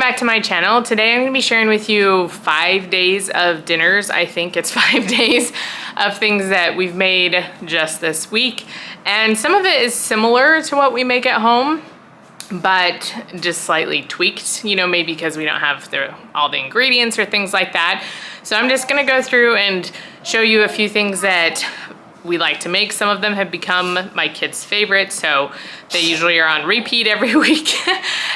back to my channel. Today I'm going to be sharing with you 5 days of dinners. I think it's 5 days of things that we've made just this week. And some of it is similar to what we make at home, but just slightly tweaked, you know, maybe because we don't have all the ingredients or things like that. So I'm just going to go through and show you a few things that we like to make. Some of them have become my kids' favorite, so they usually are on repeat every week.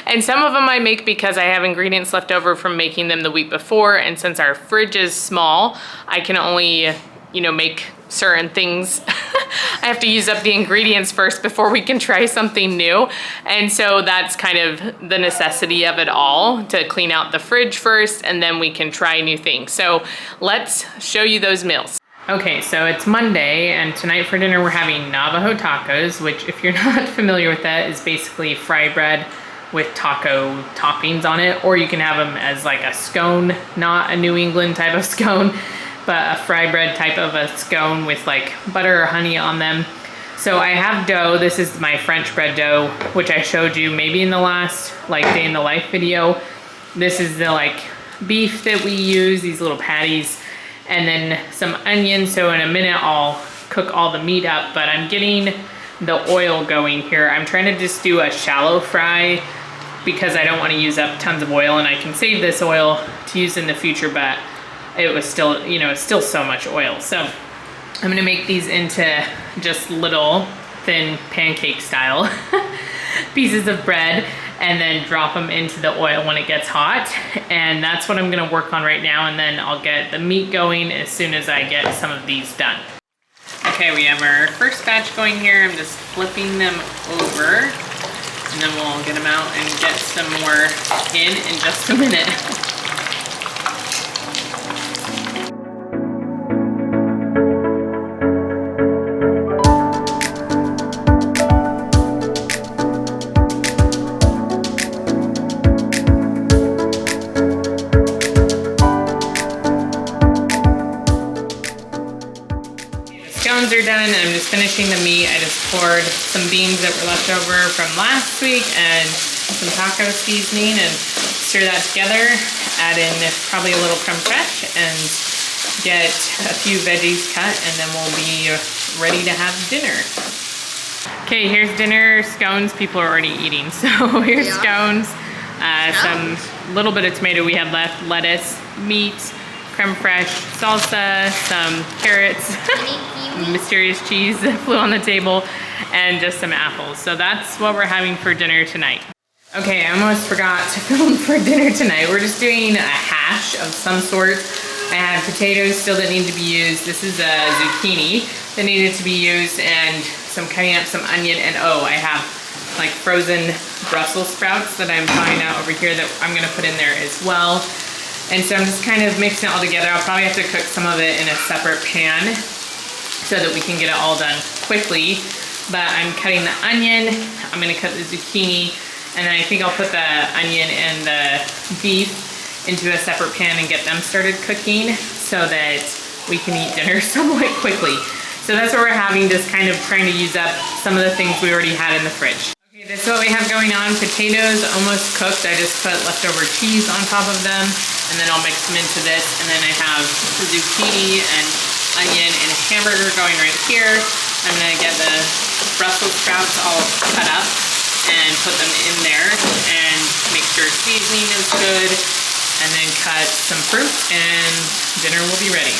And some of them I make because I have ingredients left over from making them the week before, and since our fridge is small, I can only, you know, make certain things. I have to use up the ingredients first before we can try something new. And so that's kind of the necessity of it all, to clean out the fridge first and then we can try new things. So let's show you those meals. Okay, so it's Monday, and tonight for dinner we're having Navajo tacos, which, if you're not familiar with that, is basically fry bread with taco toppings on it, or you can have them as like a scone, not a New England type of scone, but a fry bread type of a scone with like butter or honey on them. So I have dough. This is my French bread dough, which I showed you maybe in the last like day in the life video. This is the like beef that we use, these little patties, and then some onions. So in a minute I'll cook all the meat up, but I'm getting the oil going here. I'm trying to just do a shallow fry because I don't want to use up tons of oil, and I can save this oil to use in the future, but it was still, you know, it's still so much oil. So I'm gonna make these into just little thin pancake style pieces of bread, and then drop them into the oil when it gets hot. And that's what I'm gonna work on right now, and then I'll get the meat going as soon as I get some of these done. Okay, we have our first batch going here. I'm just flipping them over, and then we'll get them out and get some more in just a minute. Scones are done, and I'm just finishing the meat. I just poured some beans that were left over from last week and some taco seasoning and stir that together. Add in probably a little creme fraiche and get a few veggies cut, and then we'll be ready to have dinner. Okay, here's dinner. Scones, people are already eating. So here's scones, some little bit of tomato we had left, lettuce, meat, creme fraiche, salsa, some carrots, mysterious cheese that flew on the table, and just some apples. So that's what we're having for dinner tonight. Okay, I almost forgot to film for dinner tonight. We're just doing a hash of some sort. I have potatoes still that need to be used. This is a zucchini that needed to be used, and some cutting up some onion, and oh, I have like frozen Brussels sprouts that I'm thawing out over here that I'm gonna put in there as well. And so I'm just kind of mixing it all together. I'll probably have to cook some of it in a separate pan so that we can get it all done quickly. But I'm cutting the onion, I'm gonna cut the zucchini, and then I think I'll put the onion and the beef into a separate pan and get them started cooking so that we can eat dinner somewhat quickly. So that's what we're having, just kind of trying to use up some of the things we already had in the fridge. Okay, this is what we have going on. Potatoes almost cooked. I just put leftover cheese on top of them, and then I'll mix them into this. And then I have the zucchini and onion and hamburger going right here. I'm gonna get the Brussels sprouts all cut up and put them in there and make sure seasoning is good, and then cut some fruit, and dinner will be ready.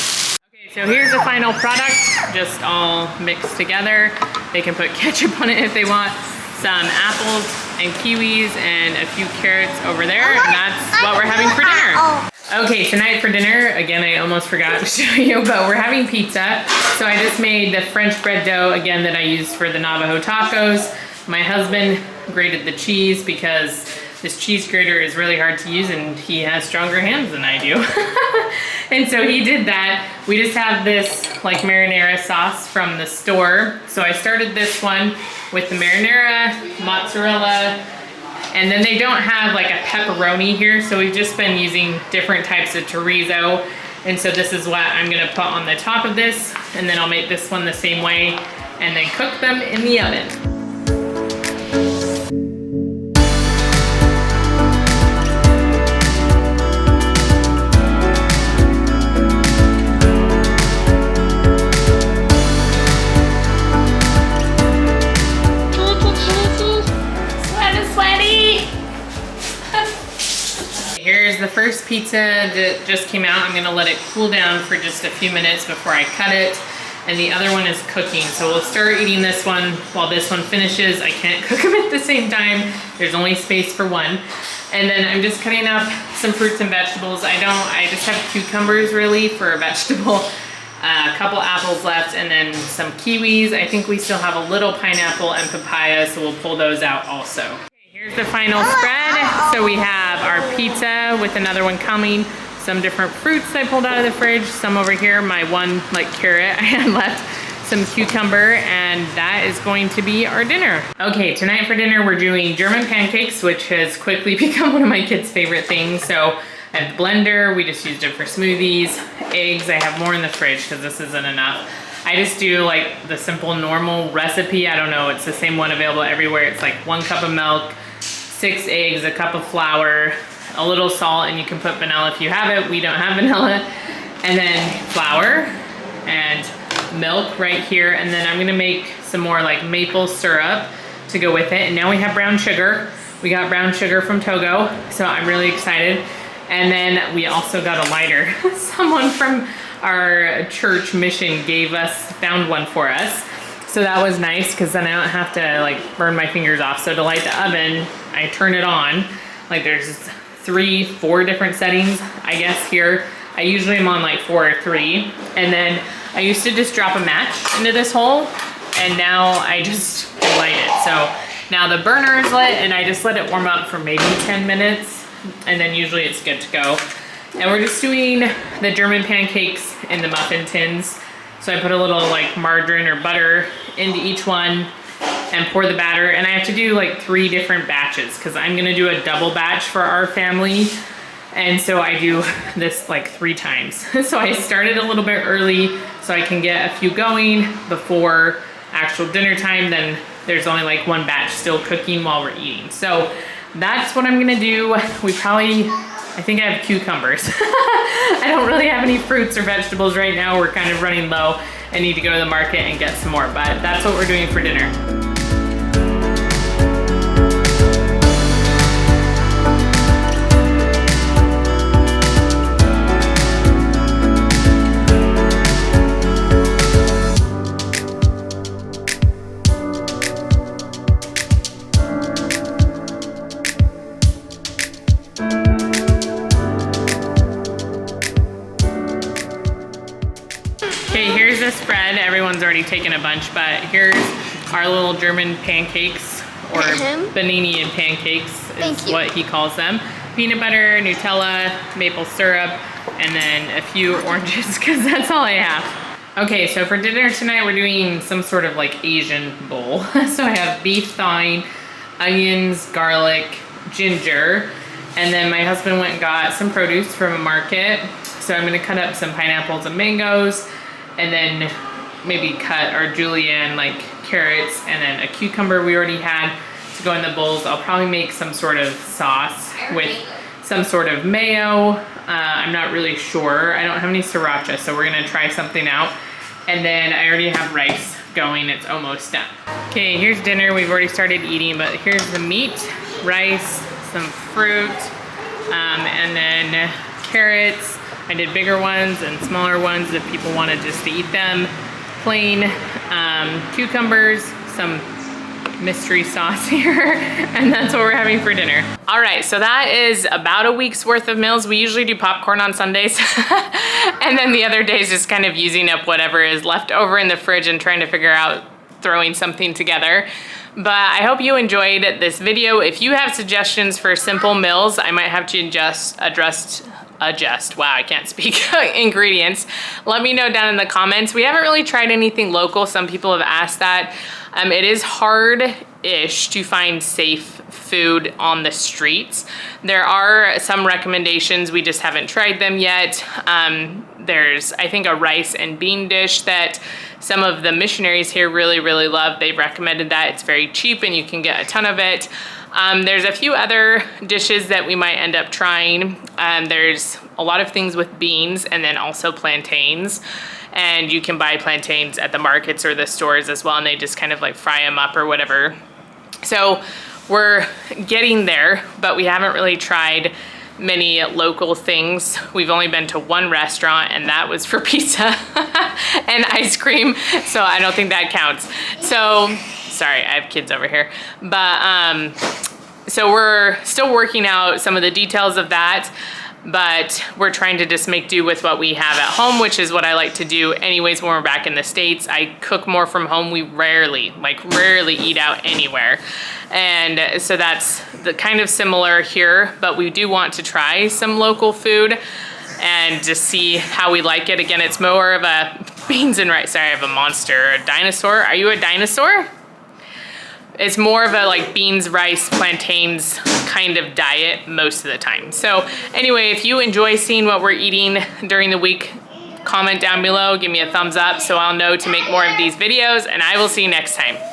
Okay, so here's the final product, just all mixed together. They can put ketchup on it if they want. Some apples and kiwis and a few carrots over there, and that's what we're having for dinner. Okay, tonight for dinner, again, I almost forgot to show you, but we're having pizza. So I just made the French bread dough, again, that I used for the Navajo tacos. My husband grated the cheese because this cheese grater is really hard to use, and he has stronger hands than I do. And so he did that. We just have this like marinara sauce from the store. So I started this one with the marinara, mozzarella, and then they don't have like a pepperoni here, so we've just been using different types of chorizo. And so this is what I'm gonna put on the top of this, and then I'll make this one the same way and then cook them in the oven. Here's the first pizza that just came out. I'm gonna let it cool down for just a few minutes before I cut it. And the other one is cooking. So we'll start eating this one while this one finishes. I can't cook them at the same time. There's only space for one. And then I'm just cutting up some fruits and vegetables. I just have cucumbers really for a vegetable. A couple apples left and then some kiwis. I think we still have a little pineapple and papaya, so we'll pull those out also. Here's the final spread. So we have our pizza with another one coming. Some different fruits I pulled out of the fridge. Some over here, my one carrot I had left. Some cucumber, and that is going to be our dinner. Okay, tonight for dinner we're doing German pancakes, which has quickly become one of my kids' favorite things. So I have the blender, we just used it for smoothies. Eggs, I have more in the fridge because this isn't enough. I just do the simple normal recipe. I don't know, it's the same one available everywhere. It's 1 cup of milk, 6 eggs, a cup of flour, a little salt, and you can put vanilla if you have it. We don't have vanilla. And then flour and milk right here. And then I'm gonna make some more maple syrup to go with it. And now we have brown sugar. We got brown sugar from Togo, so I'm really excited. And then we also got a lighter. Someone from our church mission found one for us. So that was nice because then I don't have to burn my fingers off. So to light the oven, I turn it on. There's 3, 4 different settings, I guess here. I usually am on 4 or 3. And then I used to just drop a match into this hole, and now I just light it. So now the burner is lit and I just let it warm up for maybe 10 minutes. And then usually it's good to go. And we're just doing the German pancakes in the muffin tins. So I put a little margarine or butter into each one and pour the batter. And I have to do 3 different batches because I'm gonna do a double batch for our family. And so I do this 3 times. So I started a little bit early so I can get a few going before actual dinner time. Then there's only 1 batch still cooking while we're eating. So that's what I'm gonna do. I think I have cucumbers. I don't really have any fruits or vegetables right now. We're kind of running low. I need to go to the market and get some more, but that's what we're doing for dinner. Okay, here's the spread. Everyone's already taken a bunch, but here's our little German pancakes, or Beninian pancakes is what he calls them. Peanut butter, Nutella, maple syrup, and then a few oranges because that's all I have. Okay, so for dinner tonight we're doing some sort of Asian bowl. So I have beef thawing, onions, garlic, ginger, and then my husband went and got some produce from a market. So I'm gonna cut up some pineapples and mangoes, and then maybe cut our julienne carrots, and then a cucumber we already had to go in the bowls. I'll probably make some sort of sauce with some sort of mayo. I'm not really sure. I don't have any sriracha, so we're gonna try something out. And then I already have rice going. It's almost done. Okay, here's dinner. We've already started eating, but here's the meat, rice, some fruit, and then carrots. I did bigger ones and smaller ones if people wanted just to eat them. Plain cucumbers, some mystery sauce here, and that's what we're having for dinner. All right, so that is about a week's worth of meals. We usually do popcorn on Sundays, and then the other days just kind of using up whatever is left over in the fridge and trying to figure out throwing something together. But I hope you enjoyed this video. If you have suggestions for simple meals, I might have to adjust, wow, I can't speak, ingredients. Let me know down in the comments. We haven't really tried anything local. Some people have asked that. It is hard-ish to find safe food on the streets. There are some recommendations, we just haven't tried them yet. There's, I think, a rice and bean dish that some of the missionaries here really, really love. They've recommended that. It's very cheap and you can get a ton of it. There's a few other dishes that we might end up trying. There's a lot of things with beans and then also plantains. And you can buy plantains at the markets or the stores as well, and they just kind of fry them up or whatever. So we're getting there, but we haven't really tried many local things. We've only been to one restaurant, and that was for pizza and ice cream, so I don't think that counts. So, sorry, I have kids over here. But, so we're still working out some of the details of that, but we're trying to just make do with what we have at home, which is what I like to do anyways when we're back in the States. I cook more from home. We rarely eat out anywhere. And so that's the kind of similar here, but we do want to try some local food and just see how we like it. Again, it's more of a beans and rice. Sorry, I have a monster, a dinosaur. Are you a dinosaur? It's more of a like beans, rice, plantains kind of diet most of the time. So anyway, if you enjoy seeing what we're eating during the week, comment down below, give me a thumbs up so I'll know to make more of these videos, and I will see you next time.